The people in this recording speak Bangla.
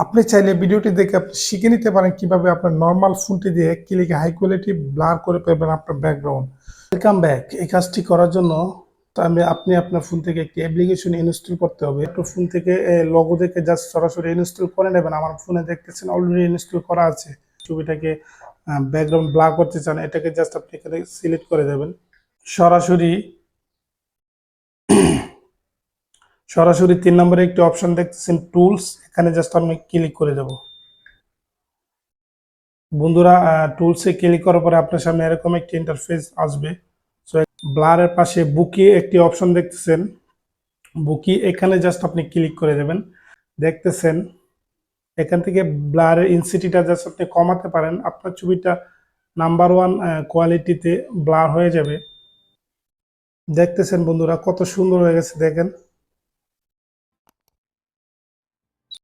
আপনি চাইলে ভিডিওটি দেখে আপনি শিখে নিতে পারেন কিভাবে আপনার নর্মাল ফোনটি দিয়ে ক্লিকে হাই কোয়ালিটি ব্লার করে ফেলবেন আপনার ব্যাকগ্রাউন্ড। Welcome back. এই কাজটি করার জন্য আপনি আপনার ফোন থেকে একটি অ্যাপ্লিকেশন ইনস্টল করতে হবে। আপনার ফোন থেকে লগো দেখে জাস্ট সরাসরি ইনস্টল করে নেবেন। আমার ফোনে দেখতেছেন অলরেডি ইনস্টল করা আছে। ছবিটাকে ব্যাকগ্রাউন্ড ব্লার করতে চান, এটাকে জাস্ট আপনি এখানে সিলেক্ট করে দেবেন। সরাসরি সরাসরি 3 নম্বরে একটি অপশন দেখতেছেন টুলস, এখানে জাস্ট আমি ক্লিক করে দেব। বন্ধুরা, টুলসে ক্লিক করার পরে আপনার সামনে এরকম একটি ইন্টারফেস আসবে। সো ব্লারের পাশে বুকি একটি অপশন দেখতেছেন, বুকি এখানে জাস্ট আপনি ক্লিক করে দেবেন। দেখতেছেন এখান থেকে ব্লারের ইনসিটিটা জাস্ট আপনি কমাতে পারেন, আপনার ছবিটা নাম্বার 1 কোয়ালিটিতে ব্লার হয়ে যাবে। দেখতেছেন বন্ধুরা কত সুন্দর হয়ে গেছে, দেখেন।